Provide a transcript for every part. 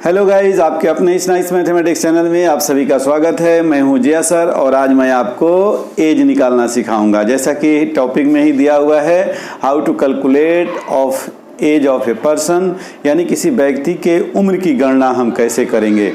Hello guys, आपके अपने इस नाइस मैथमेटिक्स चैनल में आप सभी का स्वागत है। मैं हूं जिया सर और आज मैं आपको एज निकालना सिखाऊंगा। जैसा कि टॉपिक में ही दिया हुआ है, how to calculate of age of a person, यानी किसी व्यक्ति के उम्र की गणना हम कैसे करेंगे।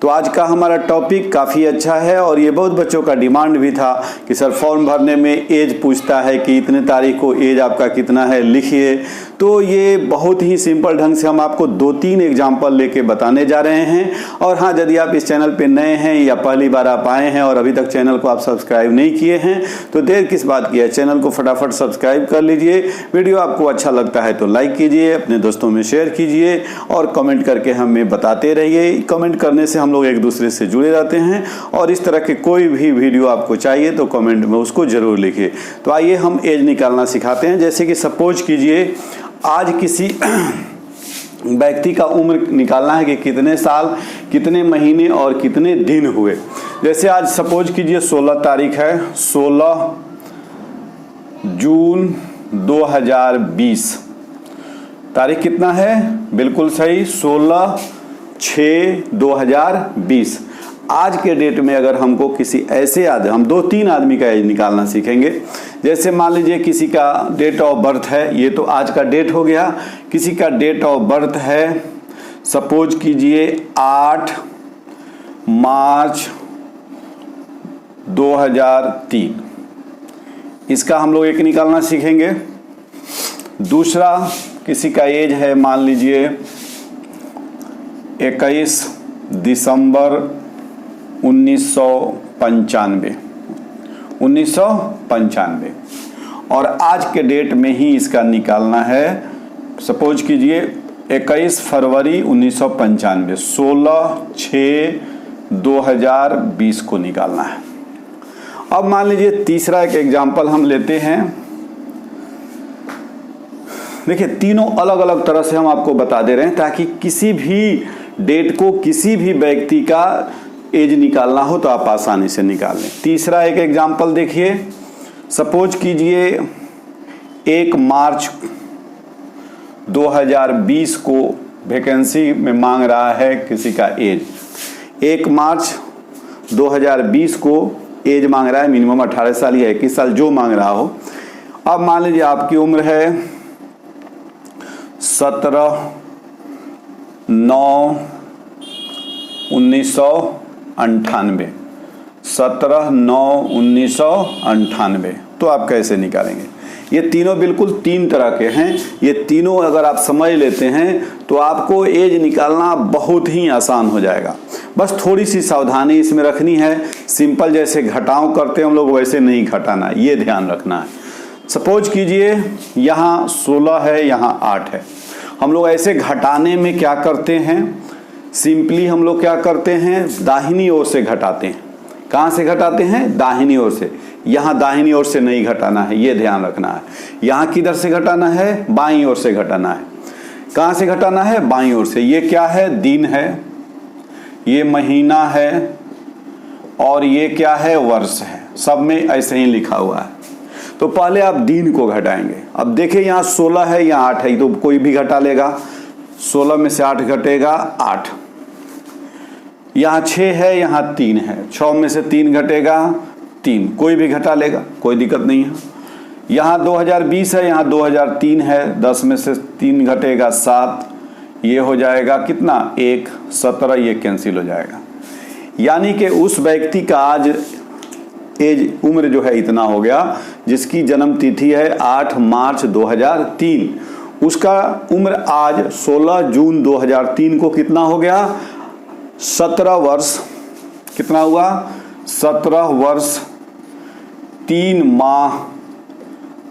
तो आज का हमारा टॉपिक काफ़ी अच्छा है और ये बहुत बच्चों का डिमांड भी था कि सर फॉर्म भरने में एज पूछता है कि इतने तारीख को एज आपका कितना है, लिखिए। तो ये बहुत ही सिंपल ढंग से हम आपको 2-3 एग्जाम्पल लेके बताने जा रहे हैं। और हाँ, यदि आप इस चैनल पे नए हैं या पहली बार आप आए हैं और अभी तक चैनल को आप सब्सक्राइब नहीं किए हैं तो देर किस बात की है, चैनल को फटाफट सब्सक्राइब कर लीजिए। वीडियो आपको अच्छा लगता है तो लाइक कीजिए, अपने दोस्तों में शेयर कीजिए और कमेंट करके हमें बताते रहिए। कमेंट करने से हम लोग एक दूसरे से जुड़े रहते हैं और इस तरह के कोई भी वीडियो आपको चाहिए तो कमेंट में उसको जरूर लिखिए। तो आइए हम एज निकालना सिखाते हैं। जैसे कि सपोज कीजिए आज किसी व्यक्ति का उम्र निकालना है कि कितने साल, कितने महीने और कितने दिन हुए। जैसे आज सपोज कीजिए 16 तारीख है, 16 जून 2020। तारीख कितना है? बिल्कुल सही, 16/6/2020। आज के डेट में अगर हमको किसी ऐसे आदमी, हम 2-3 आदमी का एज निकालना सीखेंगे। जैसे मान लीजिए किसी का डेट ऑफ बर्थ है, ये तो आज का डेट हो गया। किसी का डेट ऑफ बर्थ है सपोज कीजिए 8 मार्च 2003। इसका हम लोग एक निकालना सीखेंगे। दूसरा किसी का एज है मान लीजिए 21 दिसंबर 1995 और आज के डेट में ही इसका निकालना है। सपोज कीजिए 21 फरवरी 1995, 16/6/2020 को निकालना है। अब मान लीजिए तीसरा एक एग्जांपल हम लेते हैं। देखिए तीनों अलग अलग तरह से हम आपको बता दे रहे हैं ताकि किसी भी डेट को, किसी भी व्यक्ति का एज निकालना हो तो आप आसानी से निकाल लें। तीसरा एक एग्जांपल देखिए, सपोज कीजिए 1 मार्च 2020 को वैकेंसी में मांग रहा है किसी का एज। 1 मार्च 2020 को एज मांग रहा है, मिनिमम 18 साल या 21 साल जो मांग रहा हो। अब मान लीजिए आपकी उम्र है 17/9/1998, 17/9/1998। तो आप कैसे निकालेंगे? ये तीनों बिल्कुल 3 तरह के हैं। ये तीनों अगर आप समझ लेते हैं तो आपको एज निकालना बहुत ही आसान हो जाएगा। बस थोड़ी सी सावधानी इसमें रखनी है। सिंपल जैसे घटाव करते हैं हम लोग वैसे नहीं घटाना, ये ध्यान रखना है। सपोज कीजिए यहाँ 16 है, यहाँ 8 है। हम लोग ऐसे घटाने में क्या करते हैं, सिंपली हम लोग क्या करते हैं, दाहिनी ओर से घटाते हैं। कहाँ से घटाते हैं? दाहिनी ओर से। यहाँ दाहिनी ओर से नहीं घटाना है, ये ध्यान रखना है। यहाँ किधर से घटाना है? बाईं ओर से घटाना है। कहाँ से घटाना है? बाईं ओर से। ये क्या है? दिन है, ये महीना है और ये क्या है? वर्ष है। सब में ऐसे ही लिखा हुआ है। तो पहले आप दिन को घटाएंगे। अब देखिए यहाँ 16 है, यहाँ 8 है, तो कोई भी घटा लेगा। 16 में से 8 घटेगा 8। यहाँ 6 है, यहाँ 3 है, 6 में से 3 घटेगा 3, कोई भी घटा लेगा, कोई दिक्कत नहीं है। यहाँ 2020 है, यहाँ 2003 है, 10 में से 3 घटेगा 7, ये हो जाएगा कितना? 1, 17, ये कैंसिल हो जाएगा। यानी कि उस व्यक्ति का आज एज, उम्र जो है इतना हो गया, जिसकी जन्म तिथि है 8 मार्च 2003। उसका उम्र आज 16 जून 2003 को कितना हो गया? 17 वर्ष। कितना हुआ? 17 वर्ष 3 माह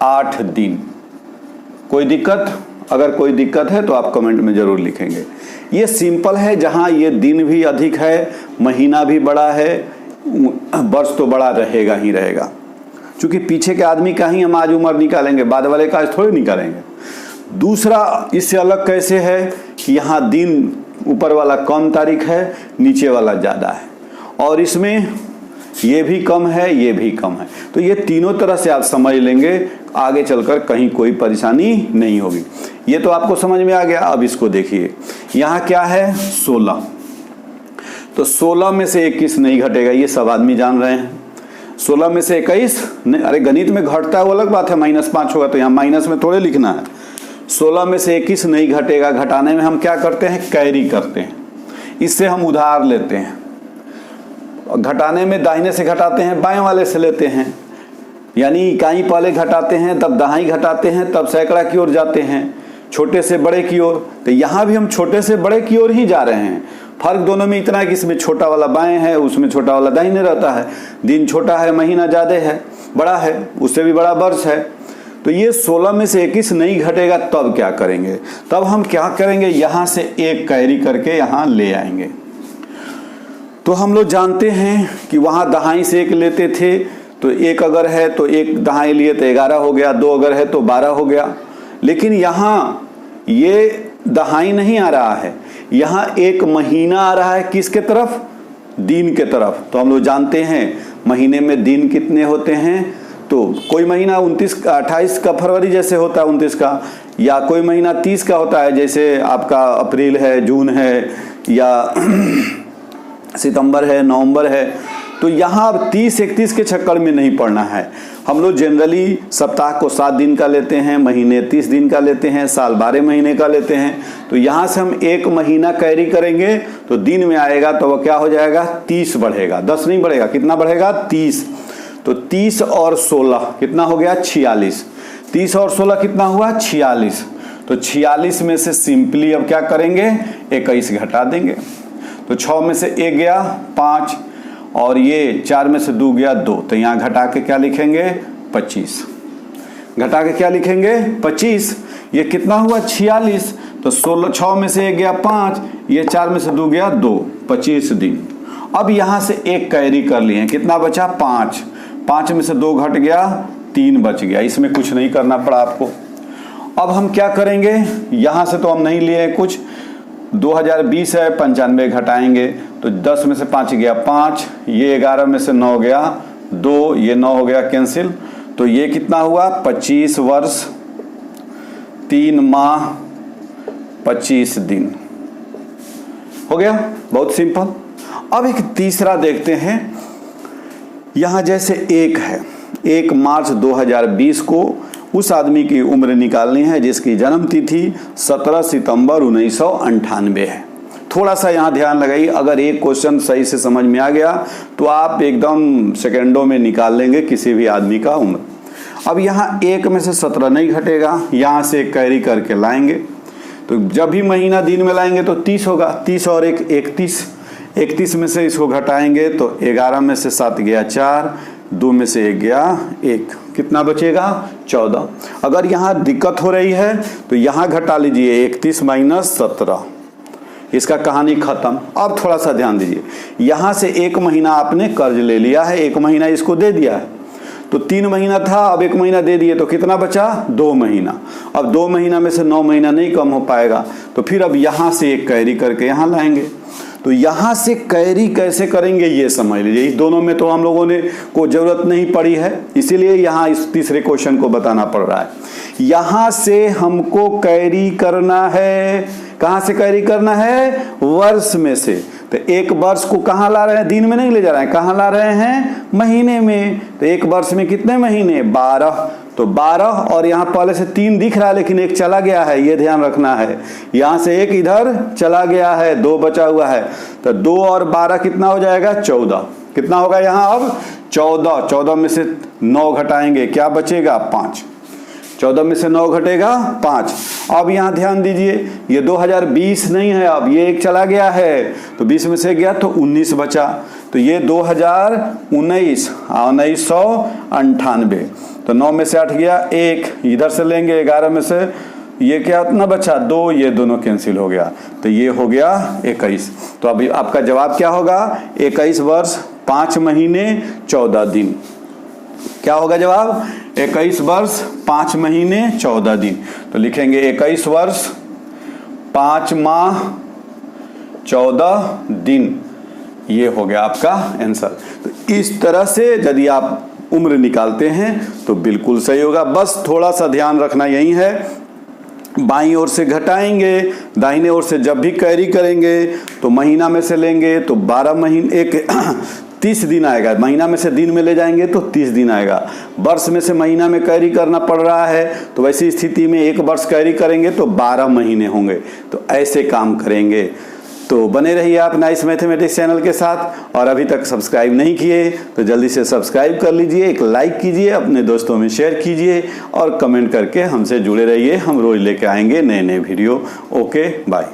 8 दिन। कोई दिक्कत? अगर कोई दिक्कत है तो आप कमेंट में जरूर लिखेंगे। ये सिंपल है, जहां ये दिन भी अधिक है, महीना भी बड़ा है, वर्ष तो बड़ा रहेगा ही रहेगा। क्योंकि पीछे के आदमी का ही हम आज उम्र निकालेंगे, बाद वाले का आज थोड़ी निकालेंगे। दूसरा इससे अलग कैसे है कि यहाँ दिन ऊपर वाला कम तारीख है, नीचे वाला ज़्यादा है, और इसमें ये भी कम है, ये भी कम है। तो ये तीनों तरह से आप समझ लेंगे, आगे चलकर कहीं कोई परेशानी नहीं होगी। ये तो आपको समझ में आ गया। अब इसको देखिए, यहाँ क्या है 16, तो 16 में से 21 नहीं घटेगा, ये सब आदमी जान रहे हैं। 16 में से 21 नहीं, अरे गणित में घटता है वो अलग बात है, -5 होगा तो यहाँ माइनस में थोड़े लिखना है। 16 में से 21 नहीं घटेगा, घटाने में हम क्या करते हैं, कैरी करते हैं, इससे हम उधार लेते हैं। घटाने में दाहिने से घटाते हैं, बाएं वाले से लेते हैं, यानी इकाई पहले घटाते हैं, तब दहाई घटाते हैं, तब सैकड़ा की ओर जाते हैं, छोटे से बड़े की ओर। तो यहाँ भी हम छोटे से बड़े की ओर ही जा रहे हैं। फर्क दोनों में इतना है कि इसमें छोटा वाला बाएं है, उसमें छोटा वाला दाहिने रहता है। दिन छोटा है, महीना ज़्यादा है, बड़ा है, उससे भी बड़ा वर्ष है। तो ये 16 में से 21 नहीं घटेगा, तब क्या करेंगे, तब हम क्या करेंगे, यहाँ से एक कैरी करके यहाँ ले आएंगे। तो हम लोग जानते हैं कि वहाँ दहाई से 1 लेते थे, तो 1 अगर है तो 1 दहाई लिए तो 11 हो गया, 2 अगर है तो 12 हो गया। लेकिन यहाँ ये दहाई नहीं आ रहा है, यहाँ 1 महीना आ रहा है, किसके तरफ, दिन के तरफ। तो हम लोग जानते हैं महीने में दिन कितने होते हैं, तो कोई महीना 28 का फरवरी जैसे होता है 29 का, या कोई महीना 30 का होता है, जैसे आपका अप्रैल है, जून है, या सितंबर है, नवंबर है। तो यहाँ अब 30-31 के चक्कर में नहीं पड़ना है। हम लोग जनरली सप्ताह को 7 दिन का लेते हैं, महीने 30 दिन का लेते हैं, साल 12 महीने का लेते हैं। तो यहाँ से हम 1 महीना कैरी करेंगे तो दिन में आएगा तो वह क्या हो जाएगा, 30 बढ़ेगा, 10 नहीं बढ़ेगा, कितना बढ़ेगा, 30। तो 30 और 16 कितना हो गया, 46। 30 और 16 कितना हुआ, 46। तो 46 में से सिंपली अब क्या करेंगे, 21 घटा देंगे। तो 6 में से 1 गया 5, और ये 4 में से 2 गया 2, तो यहाँ घटा के क्या लिखेंगे, 25। घटा के क्या लिखेंगे, 25। ये कितना हुआ, 46। तो 6 में से 1 गया 5, ये 4 में से 2 गया 2, 25 दिन। अब यहाँ से 1 कैरी कर लिए, कितना बचा, 5। 5 में से 2 घट गया, 3 बच गया, इसमें कुछ नहीं करना पड़ा आपको। अब हम क्या करेंगे, यहाँ से तो हम नहीं लिए कुछ, 2020 है, 95 घटाएंगे, तो 10 में से 5 गया 5, ये 11 में से 9 गया 2, ये 9 हो गया कैंसिल। तो ये कितना हुआ, 25 वर्ष 3 माह 25 दिन हो गया, बहुत सिंपल। अब एक तीसरा देखते हैं, यहाँ जैसे 1 है, 1 मार्च 2020 को उस आदमी की उम्र निकालनी है जिसकी जन्म तिथि 17 सितंबर 1998 है। थोड़ा सा यहाँ ध्यान लगाइए, अगर एक क्वेश्चन सही से समझ में आ गया तो आप एकदम सेकेंडों में निकाल लेंगे किसी भी आदमी का उम्र। अब यहाँ 1 में से 17 नहीं घटेगा, यहाँ से एक कैरी करके लाएंगे, तो जब भी महीना दिन में लाएंगे तो 30 होगा, 30 और 1 31। 31 में से इसको घटाएंगे तो 11 में से 7 गया 4, 2 में से 1 गया 1, कितना बचेगा, 14। अगर यहाँ दिक्कत हो रही है तो यहाँ घटा लीजिए 31 माइनस 17, इसका कहानी खत्म। अब थोड़ा सा ध्यान दीजिए, यहाँ से 1 महीना आपने कर्ज ले लिया है, 1 महीना इसको दे दिया है, तो 3 महीना था, अब 1 महीना दे दिए तो कितना बचा, 2 महीना। अब 2 महीना में से 9 महीना नहीं कम हो पाएगा, तो फिर अब यहाँ से एक कैरी करके यहाँ लाएंगे। तो यहाँ से कैरी कैसे करेंगे ये समझ लीजिए, इस दोनों में तो हम लोगों ने को जरूरत नहीं पड़ी है, इसीलिए यहाँ इस तीसरे क्वेश्चन को बताना पड़ रहा है। यहाँ से हमको कैरी करना है, कहाँ से कैरी करना है, वर्ष में से। तो 1 वर्ष को कहाँ ला रहे हैं, दिन में नहीं ले जा रहे हैं, कहाँ ला रहे हैं, महीने में। तो 1 वर्ष में कितने महीने, 12। तो 12, और यहाँ पहले से 3 दिख रहा है लेकिन 1 चला गया है, ये ध्यान रखना है। यहाँ से 1 इधर चला गया है, 2 बचा हुआ है, तो 2 और 12 कितना हो जाएगा, 14। कितना होगा यहाँ अब, 14। 14 में से 9 घटाएंगे, क्या बचेगा, 5। 14 में से 9 घटेगा 5। अब यहाँ ध्यान ददीजिए, ये 2020 नहीं है, अब ये 1 चला गया है, तो 20 में से गया तो 19 बचा, तो ये 2019 1998। तो 9 में से 8 गया 1, इधर से लेंगे 11 में से ये क्या इतना बचा 2, ये दोनों कैंसिल हो गया, तो ये हो गया 21। तो अभी आपका जवाब क्या होगा, 21 वर्ष 5 महीने 14 दिन। क्या होगा जवाब, 21 वर्ष 5 महीने 14 दिन। तो लिखेंगे 21 वर्ष 5 माह 14 दिन, ये हो गया आपका आंसर। तो इस तरह से यदि आप उम्र निकालते हैं तो बिल्कुल सही होगा। बस थोड़ा सा ध्यान रखना यही है बाईं ओर से घटाएंगे, दाहिने ओर से जब भी कैरी करेंगे तो महीना में से लेंगे तो 12 महीने, एक 30 दिन आएगा। महीना में से दिन में ले जाएंगे तो 30 दिन आएगा। वर्ष में से महीना में कैरी करना पड़ रहा है तो वैसी स्थिति में एक वर्ष कैरी करेंगे तो 12 महीने होंगे। तो ऐसे काम करेंगे। तो बने रहिए आप नाइस मैथमेटिक्स चैनल के साथ, और अभी तक सब्सक्राइब नहीं किए तो जल्दी से सब्सक्राइब कर लीजिए, एक लाइक कीजिए, अपने दोस्तों में शेयर कीजिए और कमेंट करके हमसे जुड़े रहिए। हम रोज लेके आएंगे नए नए वीडियो। Okay, bye.